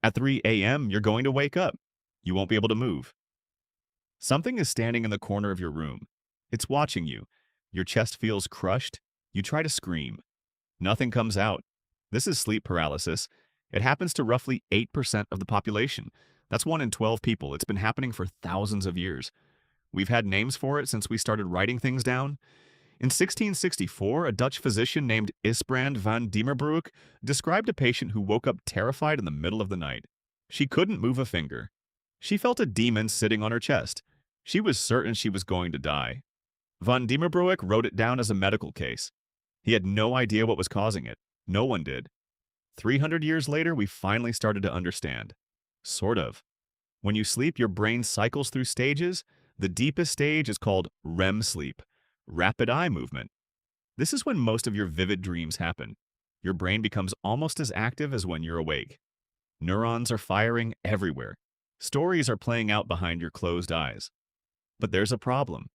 At 3 a.m., you're going to wake up. You won't be able to move. Something is standing in the corner of your room. It's watching you. Your chest feels crushed. You try to scream. Nothing comes out. This is sleep paralysis. It happens to roughly 8% of the population. That's 1 in 12 people. It's been happening for thousands of years. We've had names for it since we started writing things down. In 1664, a Dutch physician named Isbrand van Diemerbroek described a patient who woke up terrified in the middle of the night. She couldn't move a finger. She felt a demon sitting on her chest. She was certain she was going to die. Van Diemerbroek wrote it down as a medical case. He had no idea what was causing it. No one did. 300 years later, we finally started to understand. Sort of. When you sleep, your brain cycles through stages. The deepest stage is called REM sleep, rapid eye movement. This is when most of your vivid dreams happen. Your brain becomes almost as active as when you're awake. Neurons are firing everywhere. Stories are playing out behind your closed eyes. But there's a problem.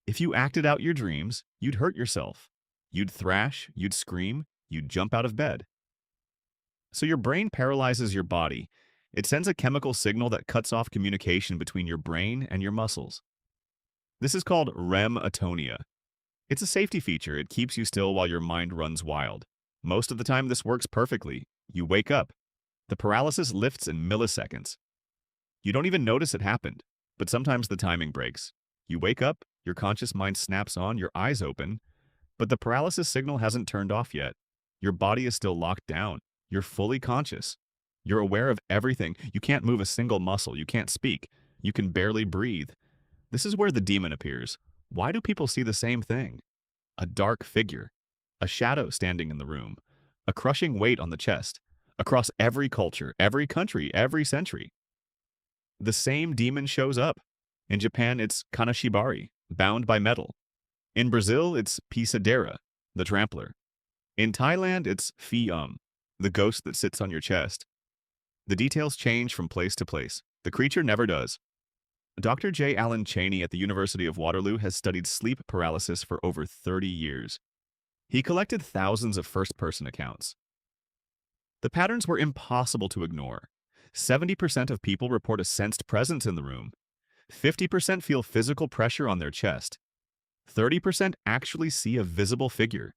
If you acted out your dreams, you'd hurt yourself. You'd thrash, you'd scream, you'd jump out of bed. So your brain paralyzes your body. It sends a chemical signal that cuts off communication between your brain and your muscles. This is called REM atonia. It's a safety feature. It keeps you still while your mind runs wild. Most of the time, this works perfectly. You wake up. The paralysis lifts in milliseconds. You don't even notice it happened, but sometimes the timing breaks. You wake up, your conscious mind snaps on, your eyes open, but the paralysis signal hasn't turned off yet. Your body is still locked down. You're fully conscious. You're aware of everything. You can't move a single muscle. You can't speak. You can barely breathe. This is where the demon appears. Why do people see the same thing? A dark figure, a shadow standing in the room, a crushing weight on the chest, across every culture, every country, every century. The same demon shows up. In Japan, it's kanashibari, bound by metal. In Brazil, it's pisadera, the trampler. In Thailand, it's phi the ghost that sits on your chest. The details change from place to place. The creature never does. Dr. Allan Cheyne at the University of Waterloo has studied sleep paralysis for over 30 years. He collected thousands of first-person accounts. The patterns were impossible to ignore. 70% of people report a sensed presence in the room. 50% feel physical pressure on their chest. 30% actually see a visible figure.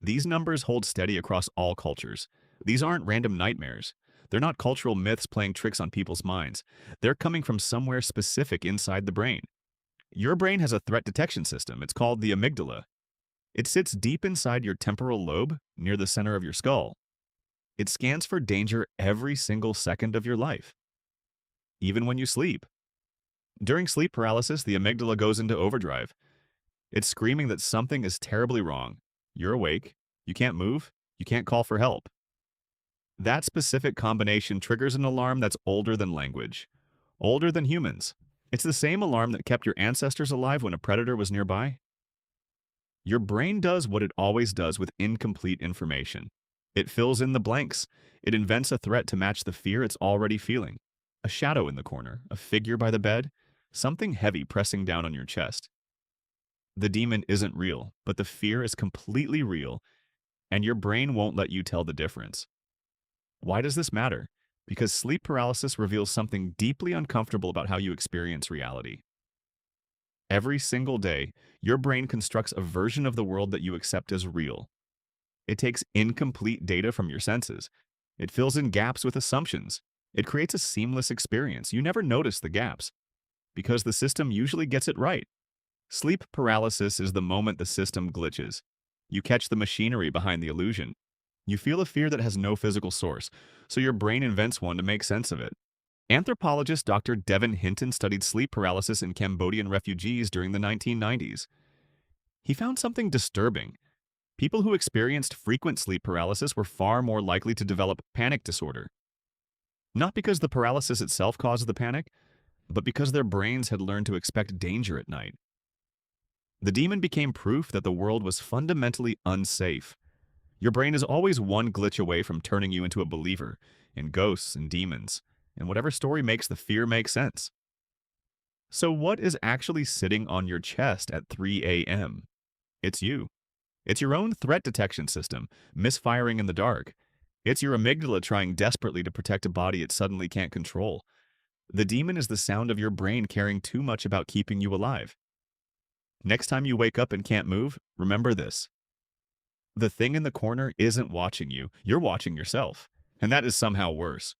These numbers hold steady across all cultures. These aren't random nightmares. They're not cultural myths playing tricks on people's minds. They're coming from somewhere specific inside the brain. Your brain has a threat detection system. It's called the amygdala. It sits deep inside your temporal lobe, near the center of your skull. It scans for danger every single second of your life, even when you sleep. During sleep paralysis, the amygdala goes into overdrive. It's screaming that something is terribly wrong. You're awake. You can't move. You can't call for help. That specific combination triggers an alarm that's older than language, older than humans. It's the same alarm that kept your ancestors alive when a predator was nearby. Your brain does what it always does with incomplete information. It fills in the blanks. It invents a threat to match the fear it's already feeling. A shadow in the corner, a figure by the bed, something heavy pressing down on your chest. The demon isn't real, but the fear is completely real, and your brain won't let you tell the difference. Why does this matter? Because sleep paralysis reveals something deeply uncomfortable about how you experience reality. Every single day, your brain constructs a version of the world that you accept as real. It takes incomplete data from your senses. It fills in gaps with assumptions. It creates a seamless experience. You never notice the gaps, because the system usually gets it right. Sleep paralysis is the moment the system glitches. You catch the machinery behind the illusion. You feel a fear that has no physical source, so your brain invents one to make sense of it. Anthropologist Dr. Devon Hinton studied sleep paralysis in Cambodian refugees during the 1990s. He found something disturbing. People who experienced frequent sleep paralysis were far more likely to develop panic disorder. Not because the paralysis itself caused the panic, but because their brains had learned to expect danger at night. The demon became proof that the world was fundamentally unsafe. Your brain is always one glitch away from turning you into a believer in ghosts and demons, and whatever story makes the fear make sense. So what is actually sitting on your chest at 3 a.m.? It's you. It's your own threat detection system, misfiring in the dark. It's your amygdala trying desperately to protect a body it suddenly can't control. The demon is the sound of your brain caring too much about keeping you alive. Next time you wake up and can't move, remember this. The thing in the corner isn't watching you, you're watching yourself. And that is somehow worse.